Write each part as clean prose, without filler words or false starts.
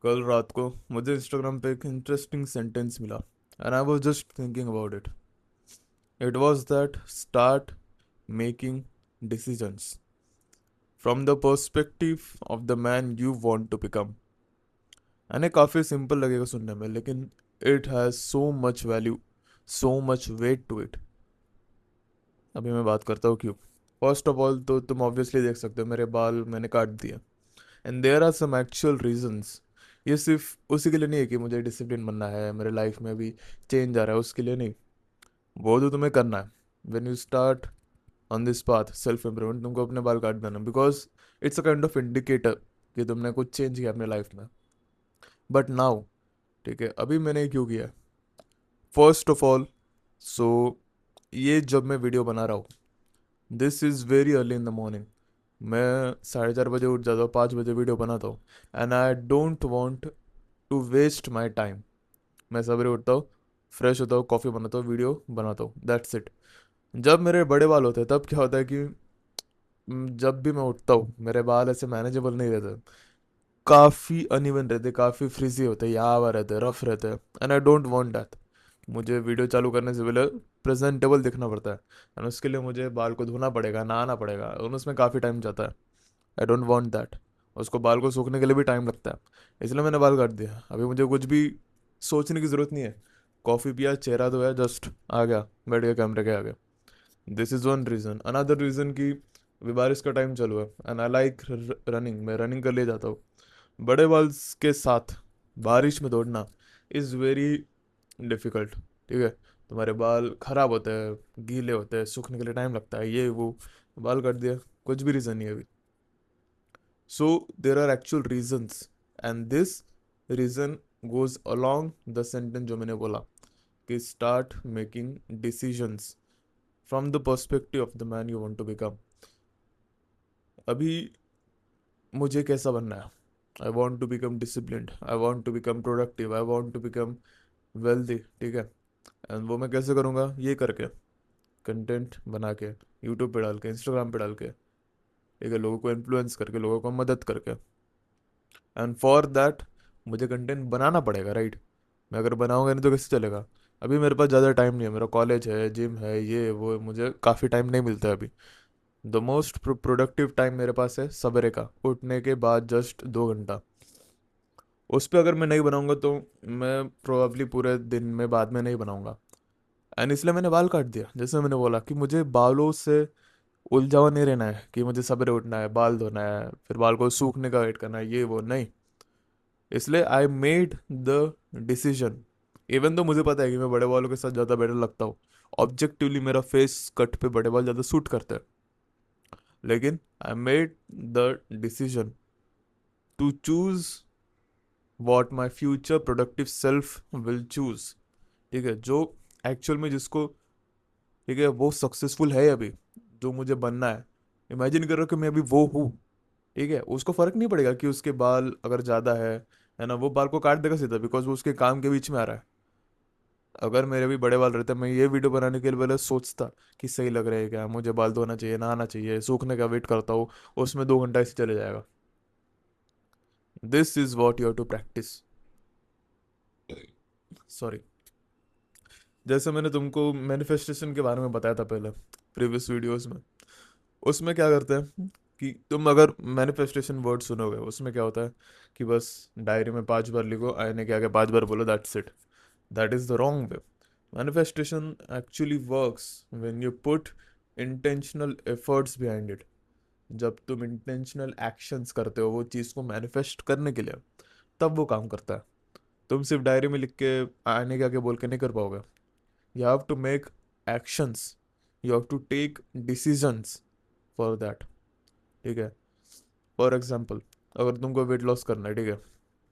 कल रात को मुझे इंस्टाग्राम पे एक इंटरेस्टिंग सेंटेंस मिला and I was just thinking about it. It was that start making decisions from the perspective of the man you want to become. And काफ़ी simple लगेगा सुनने में, लेकिन it has so much value, so much weight to it. अभी मैं बात करता हूँ क्यों। फर्स्ट ऑफ ऑल तो तुम ऑब्वियसली देख सकते हो मेरे बाल मैंने काट दिए, and there are some actual reasons. ये सिर्फ उसी के लिए नहीं है कि मुझे डिसिप्लिन बनना है, मेरे लाइफ में भी चेंज आ रहा है, उसके लिए नहीं। वो तो तुम्हें करना है। When you start on this path self improvement, तुमको अपने बाल काट देना, because it's a kind of indicator कि तुमने कुछ चेंज किया अपने लाइफ में। बट नाउ, ठीक है, अभी मैंने ये क्यों किया। फर्स्ट ऑफ ऑल, सो ये जब मैं वीडियो बना रहा हूँ, this is very early in the morning. मैं 4:30 बजे उठ जाता हूँ, 5 बजे वीडियो बनाता हूँ, and I don't want to waste my time. मैं सवेरे उठता हूँ, फ्रेश होता हूँ, कॉफ़ी बनाता हूँ, वीडियो बनाता हूँ, दैट्स इट। जब मेरे बड़े बाल होते हैं तब क्या होता है कि जब भी मैं उठता हूँ मेरे बाल ऐसे मैनेजेबल नहीं रहते, काफ़ी अनइवन रहते, काफ़ी फ्रिजी होते, यावा रहते, रफ रहते, and I don't want that. मुझे वीडियो चालू करने से पहले प्रेजेंटेबल दिखना पड़ता है, एंड उसके लिए मुझे बाल को धोना पड़ेगा, नहाना पड़ेगा, और उसमें काफ़ी टाइम जाता है। I don't want that. उसको बाल को सूखने के लिए भी टाइम लगता है, इसलिए मैंने बाल काट दिया। अभी मुझे कुछ भी सोचने की ज़रूरत नहीं है। कॉफ़ी पिया, चेहरा धोया, जस्ट आ गया, बैठ गया कैमरे के आगे। This is one reason. Another reason कि अभी बारिश का टाइम चालू है एंड आई लाइक रनिंग, मैं रनिंग कर ले जाता हूँ। बड़े बाल्स के साथ बारिश में दौड़ना इज़ वेरी डिफ़िकल्ट। ठीक है, तुम्हारे बाल ख़राब होते हैं, गीले होते हैं, सूखने के लिए टाइम लगता है, ये वो। बाल काट दिया, कुछ भी रीज़न नहीं है अभी। So there are actual reasons, and this reason goes along the sentence जो मैंने बोला कि start making decisions from the perspective of the man you want to become. अभी मुझे कैसा बनना है। I want to become disciplined, I want to become productive, I want to become wealthy. ठीक है, एंड वो मैं कैसे करूँगा, ये करके, कंटेंट बना के, यूट्यूब पे डाल के, इंस्टाग्राम पे डाल के, ठीक है, लोगों को इन्फ्लुएंस करके, लोगों को मदद करके। एंड फॉर दैट मुझे कंटेंट बनाना पड़ेगा, राइट। मैं अगर बनाऊंगा नहीं तो कैसे चलेगा। अभी मेरे पास ज़्यादा टाइम नहीं है, मेरा कॉलेज है, जिम है, ये वो, मुझे काफ़ी टाइम नहीं मिलता है अभी। द मोस्ट प्रोडक्टिव टाइम मेरे पास है सवेरे का, उठने के बाद जस्ट 2 घंटा। उस पर अगर मैं नहीं बनाऊंगा तो मैं प्रोबेबली पूरे दिन में बाद में नहीं बनाऊंगा। एंड इसलिए मैंने बाल काट दिया। जैसे मैंने बोला कि मुझे बालों से उलझा हुआ नहीं रहना है कि मुझे सवेरे उठना है, बाल धोना है, फिर बाल को सूखने का वेट करना है, ये वो नहीं। इसलिए आई मेड द डिसीजन, इवन तो मुझे पता है कि मैं बड़े बालों के साथ ज़्यादा बेटर लगता हूँ। ऑब्जेक्टिवली मेरा फेस कट पे बड़े बाल ज़्यादा सूट करते हैं, लेकिन I made the decision to choose what my future productive self will choose. ठीक है, जो एक्चुअल में जिसको, ठीक है, वो सक्सेसफुल है अभी, जो मुझे बनना है। इमेजिन करो कि मैं अभी वो हूँ। ठीक है, उसको फर्क नहीं पड़ेगा कि उसके बाल अगर ज़्यादा है ना, वो बाल को काट देगा सीधा, बिकॉज वो उसके काम के बीच में आ रहा है। अगर मेरे भी बड़े बाल रहते, मैं ये वीडियो बनाने के लिए पहले सोचता कि सही लग रहा है क्या, मुझे बाल धोना चाहिए, नहाना चाहिए, सूखने का वेट करता हूँ, उसमें 2 घंटा ऐसे चले जाएगा। This is what you have to practice. Sorry. जैसे मैंने तुमको मैनिफेस्टेशन के बारे में बताया था पहले, प्रीवियस वीडियोस में। उसमें क्या करते हैं कि तुम अगर मैनिफेस्टेशन वर्ड सुनोगे, उसमें क्या होता है कि बस डायरी में 5 बार लिखो, आईने के आगे 5 बार बोलो, that's it. That is the wrong way. Manifestation actually works when you put intentional efforts behind it. जब तुम इंटेंशनल एक्शंस करते हो वो चीज़ को मैनिफेस्ट करने के लिए, तब वो काम करता है। तुम सिर्फ डायरी में लिख के आने के आगे बोल के नहीं कर पाओगे। You have to make actions, you have to take decisions for that। ठीक है, फॉर एग्जाम्पल, अगर तुमको वेट लॉस करना है, ठीक है,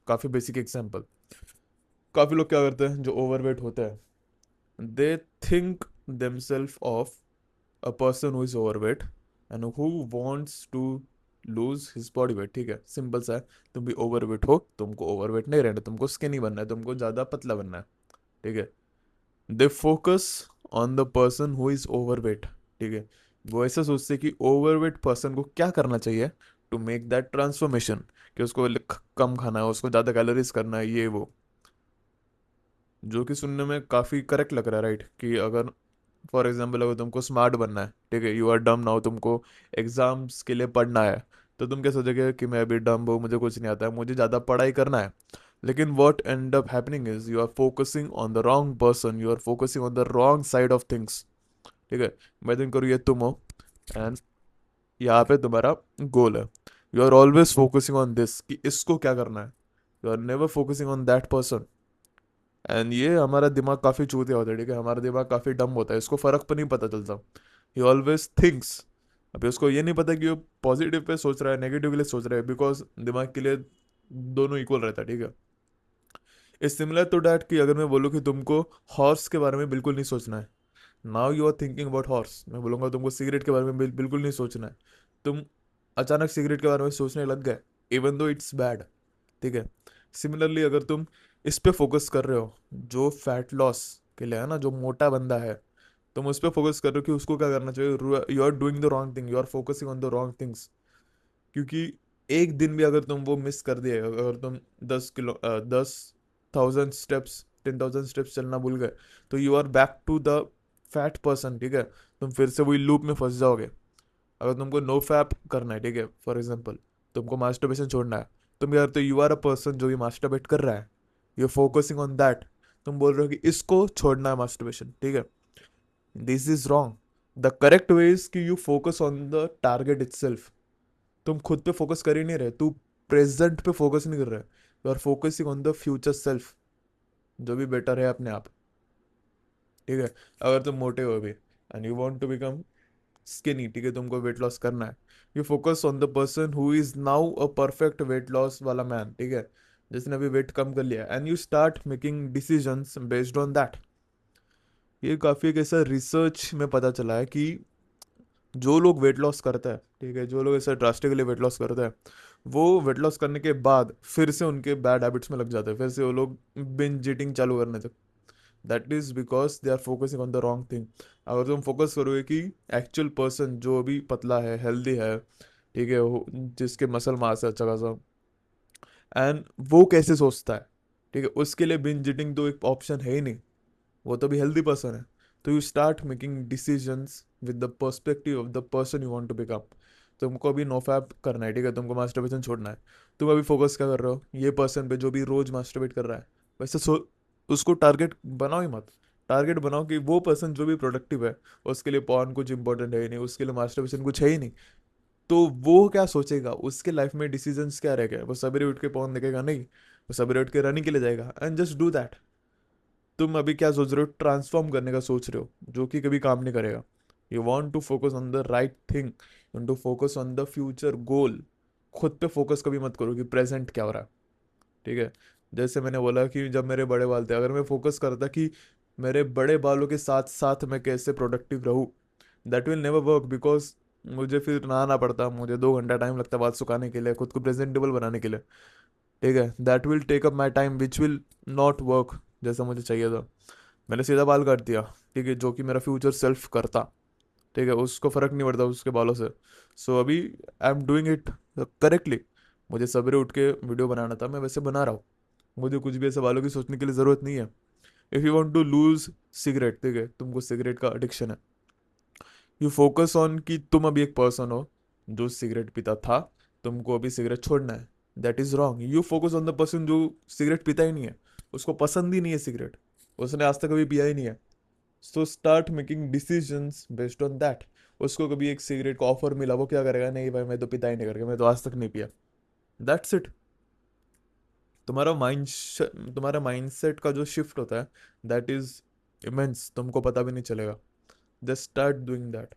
काफ़ी बेसिक एग्जाम्पल। काफ़ी लोग क्या करते हैं जो ओवरवेट होते हैं, they think themselves of a person who is overweight and who wants to lose his body weight. ठीक है, सिंपल सा है। तुम भी ओवरवेट हो, तुमको ओवरवेट नहीं रहना, तुमको स्किनी बनना है, तुमको ज़्यादा पतला बनना है। ठीक है, they focus on the person who is overweight. ठीक है, वो ऐसा सोचते हैं कि ओवरवेट पर्सन को क्या करना चाहिए टू मेक दैट ट्रांसफॉर्मेशन, कि उसको कम खाना है, उसको ज़्यादा कैलोरीज करना है, ये वो। जो कि सुनने में काफ़ी करेक्ट लग रहा है, राइट? कि अगर फॉर एग्जाम्पल अगर तुमको स्मार्ट बनना है, ठीक है, यू आर डम नाउ, तुमको एग्जाम्स के लिए पढ़ना है, तो तुम क्या सोचोगे कि मैं अभी डम हूँ, मुझे कुछ नहीं आता है, मुझे ज़्यादा पढ़ाई करना है। लेकिन what end up happening is you are focusing on the wrong person, you are focusing on the wrong side of things. ठीक है, इमेजिन करो ये तुम हो, एंड यहाँ पे तुम्हारा गोल है, you are always focusing on this, कि इसको क्या करना है, you are never focusing on that person. And ये हमारा दिमाग काफ़ी चूतिया होता है, ठीक है, हमारा दिमाग काफ़ी डम होता है, इसको फ़र्क पर नहीं पता चलता। ही ऑलवेज थिंक्स। अभी उसको ये नहीं पता कि वो पॉजिटिव पे सोच रहा है, नेगेटिव के लिए सोच रहा है, बिकॉज दिमाग के लिए दोनों इक्वल रहता है, ठीक है। इस सिमिलर टू डैट, कि अगर मैं बोलूँ कि तुमको हॉर्स के बारे में बिल्कुल नहीं सोचना है, now you are thinking about horse, मैं बोलूँगा तुमको सिगरेट के बारे में बिल्कुल नहीं सोचना है, तुम अचानक सिगरेट के बारे में सोचने लग गए, इवन दो इट्स बैड। ठीक है, सिमिलरली अगर तुम इस पे फोकस कर रहे हो, जो फैट लॉस के लिए है ना, जो मोटा बंदा है, तुम उस पे फोकस कर रहे हो कि उसको क्या करना चाहिए, you are doing the wrong thing, you are focusing on the wrong things. क्योंकि एक दिन भी अगर तुम वो मिस कर दिए, अगर तुम 10,000 स्टेप्स 10,000 स्टेप्स चलना भूल गए, तो you are back to the fat person, ठीक है, तुम फिर से वही लूप में फंस जाओगे। अगर तुमको नो फैप करना है, ठीक है, फॉर एग्जाम्पल तुमको मास्टरबेशन छोड़ना है, तुम क्या करते हो, यू आर अ पर्सन जो भी मास्टरबेट कर रहा है, you are focusing on that, तुम बोल रहे हो कि इसको छोड़ना है मास्टरबेशन, ठीक है, this is wrong. The correct way is कि you focus on the target itself. तुम खुद पे फोकस कर ही नहीं रहे, तू प्रेजेंट पे फोकस नहीं कर रहा है, you are focusing on the future self, जो भी बेटर है अपने आप। ठीक है, अगर तुम मोटे हो अभी and you want to become skinny, ठीक है, तुमको वेट लॉस करना है, you focus on the person who is now a perfect weight loss वाला मैन, ठीक है, जिसने अभी वेट कम कर लिया, and you start making decisions based on that. ये काफ़ी एक ऐसा रिसर्च में पता चला है कि जो लोग वेट लॉस करता है, ठीक है, जो लोग ऐसा ड्रास्टिकली वेट लॉस करता है, वो वेट लॉस करने के बाद फिर से उनके बैड हैबिट्स में लग जाते हैं, फिर से वो लोग बिंज ईटिंग चालू करने तक। That is because they are focusing on the wrong thing. अगर तुम फोकस करोगे कि एक्चुअल पर्सन जो अभी पतला है, हेल्दी है, ठीक है, जिसके मसल मास है अच्छा खासा, एंड वो कैसे सोचता है, ठीक है, उसके लिए बिंज ईटिंग तो एक ऑप्शन है ही नहीं, वो तो भी हेल्दी पर्सन है। तो you start making decisions with the perspective of the person you want to become. तुमको अभी नो फैप करना है, ठीक है, तुमको मास्टरबेशन छोड़ना है, तुम अभी फोकस क्या कर रहे हो, ये पर्सन पे जो भी रोज मास्टरबेट कर रहा है, वैसे उसको टारगेट बनाओ ही मत। टारगेट बनाओ कि वो पर्सन जो भी प्रोडक्टिव है, उसके लिए पॉर्न कुछ इंपॉर्टेंट है ही नहीं, उसके लिए मास्टरबेशन कुछ है ही नहीं, तो वो क्या सोचेगा, उसके लाइफ में डिसीजंस क्या रह गए, वो सवेरे उठ के पॉर्न देखेगा नहीं, वो सवेरे उठ के रनिंग के लिए जाएगा, एंड जस्ट डू दैट। तुम अभी क्या सोच रहे हो, ट्रांसफॉर्म करने का सोच रहे हो, जो कि कभी काम नहीं करेगा। You want to focus on the right thing, you want to focus on the future goal. खुद पे फोकस कभी मत करो कि प्रेजेंट क्या हो रहा है। ठीक है, जैसे मैंने बोला कि जब मेरे बड़े बाल थे, अगर मैं फोकस करता कि मेरे बड़े बालों के साथ साथ मैं कैसे प्रोडक्टिव रहूँ, that will never work, because मुझे फिर नहाना पड़ता, मुझे 2 घंटा टाइम लगता बाल सुखाने के लिए, खुद को प्रेजेंटेबल बनाने के लिए। ठीक है, that will take up my time which will not work जैसा मुझे चाहिए था। मैंने सीधा बाल काट दिया, ठीक है, जो कि मेरा फ्यूचर सेल्फ करता, ठीक है, उसको फर्क नहीं पड़ता उसके बालों से। सो अभी I am doing it correctly. मुझे सवेरे उठ के वीडियो बनाना था, मैं वैसे बना रहा हूँ, मुझे कुछ भी ऐसे बालों की सोचने के लिए ज़रूरत नहीं है। If you want to lose cigarette, ठीक है, तुमको सिगरेट का एडिक्शन है, यू फोकस ऑन कि तुम अभी एक पर्सन हो जो सिगरेट पीता था, तुमको अभी सिगरेट छोड़ना है। That is wrong, you focus on the person जो सिगरेट पीता ही नहीं है, उसको पसंद ही नहीं है सिगरेट, उसने आज तक कभी पिया ही नहीं है। So start making decisions based on that. उसको कभी एक सिगरेट का ऑफर मिला, वो क्या करेगा, नहीं भाई मैं तो पिता ही नहीं, करके मैं तो आज तक नहीं पिया। That's it. तुम्हारा माइंड तुम्हारा माइंडसेट का जो शिफ्ट होता है, दैट इज इमेंस, तुमको पता भी नहीं चलेगा। Just start doing that.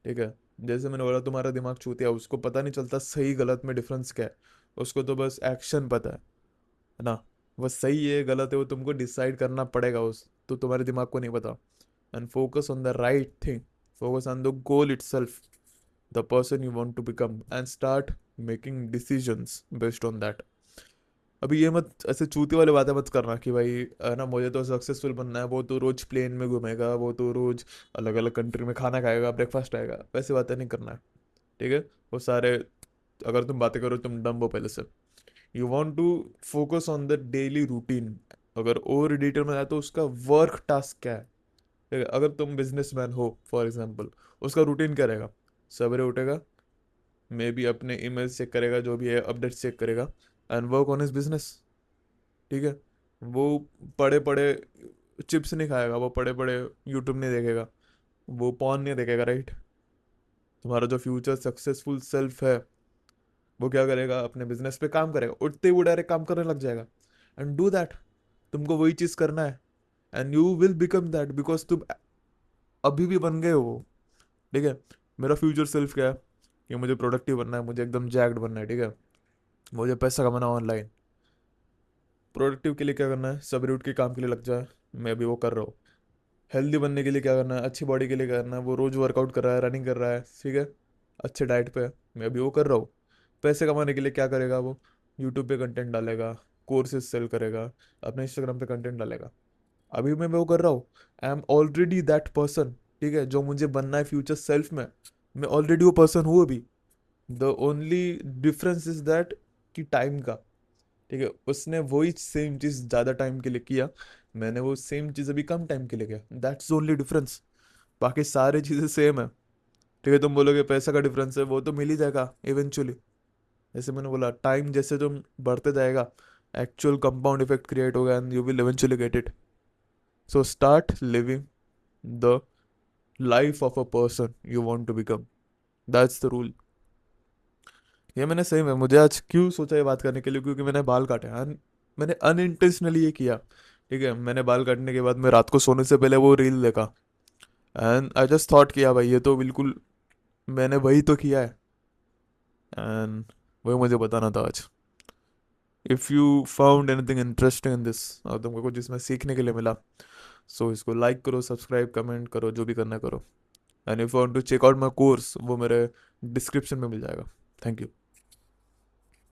ठीक है, जैसे मैंने बोला तुम्हारा दिमाग चूतिया, उसको पता नहीं चलता सही गलत में डिफरेंस क्या है, उसको तो बस एक्शन पता है ना, वो सही है गलत है वो तुमको डिसाइड करना पड़ेगा, उस तो तुम्हारे दिमाग को नहीं पता। And focus on the right thing, focus on the goal itself, the person you want to become, and start making decisions based on that. अभी ये मत ऐसे चूती वाले बातें मत करना कि भाई है ना, मुझे तो सक्सेसफुल बनना है, वो तो रोज प्लेन में घूमेगा, वो तो रोज अलग अलग कंट्री में खाना खाएगा, ब्रेकफास्ट आएगा, वैसे बातें नहीं करना है। ठीक है, वो सारे अगर तुम बातें करो तुम डम्ब हो पहले से। You want to focus on the daily routine. अगर और डिटेल में आए तो उसका वर्क टास्क क्या है। ठीक है, अगर तुम बिजनेसमैन हो फॉर एग्जाम्पल, उसका रूटीन क्या रहेगा? सवेरे उठेगा, मे बी अपने ईमेल चेक करेगा, जो भी है अपडेट चेक करेगा, and work on his business. ठीक है, वो पड़े पड़े चिप्स नहीं खाएगा, वो पड़े पड़े यूट्यूब नहीं देखेगा, वो पॉन नहीं देखेगा, राइट? तुम्हारा जो फ्यूचर सक्सेसफुल सेल्फ है वो क्या करेगा? अपने बिजनेस पे काम करेगा, उठते ही वो डायरेक्ट काम करने लग जाएगा। And do that. तुमको वही चीज करना है, and you will become that, because तुम अभी भी बन गए हो वो। ठीक है, मेरा फ्यूचर सेल्फ क्या है कि मुझे प्रोडक्टिव बनना है, मुझे एकदम जैक्ड बनना है। ठीक है, मुझे पैसा कमाना ऑनलाइन। प्रोडक्टिव के लिए क्या करना है? सब रूट के काम के लिए लग जाए, मैं अभी वो कर रहा हूँ। हेल्दी बनने के लिए क्या करना है? अच्छी बॉडी के लिए करना है, वो रोज वर्कआउट कर रहा है, रनिंग कर रहा है, ठीक है, अच्छे डाइट पे है, मैं अभी वो कर रहा हूँ। पैसे कमाने के लिए क्या करेगा वो? यूट्यूब पे कंटेंट डालेगा, कोर्सेज सेल करेगा, अपने इंस्टाग्राम पे कंटेंट डालेगा। अभी मैं वो कर रहा हूँ, I am already that person. ठीक है, जो मुझे बनना है फ्यूचर सेल्फ में, मैं ऑलरेडी वो पर्सन हूँ अभी। The only difference is that कि टाइम का। ठीक है, उसने वही सेम चीज ज्यादा टाइम के लिए किया, मैंने वो सेम चीज अभी कम टाइम के लिए किया, दैट्स ओनली डिफरेंस। बाकी सारी चीजें सेम है। ठीक है, तुम बोलोगे पैसा का डिफरेंस है, वो तो मिल ही जाएगा इवेंचुअली। जैसे मैंने बोला, टाइम जैसे तुम बढ़ते जाएगा, एक्चुअल कंपाउंड इफेक्ट क्रिएट होगा and you will eventually get it. So start living the life of a person you want to become. That's the rule. ये मैंने सही में, मुझे आज क्यों सोचा ये बात करने के लिए, क्योंकि मैंने बाल काटे मैंने अनइंटेंशनली ये किया। ठीक है, मैंने बाल काटने के बाद मैं रात को सोने से पहले वो रील देखा, एंड आई जस्ट थॉट किया भाई ये तो बिल्कुल मैंने वही तो किया है। एंड वही मुझे बताना था आज। If you found anything interesting in this, और तुमको कुछ इसमें सीखने के लिए मिला, सो इसको लाइक करो, सब्सक्राइब, कमेंट करो, जो भी करना है करो। And if you want to check out my course, वो मेरे डिस्क्रिप्शन में मिल जाएगा। Thank you.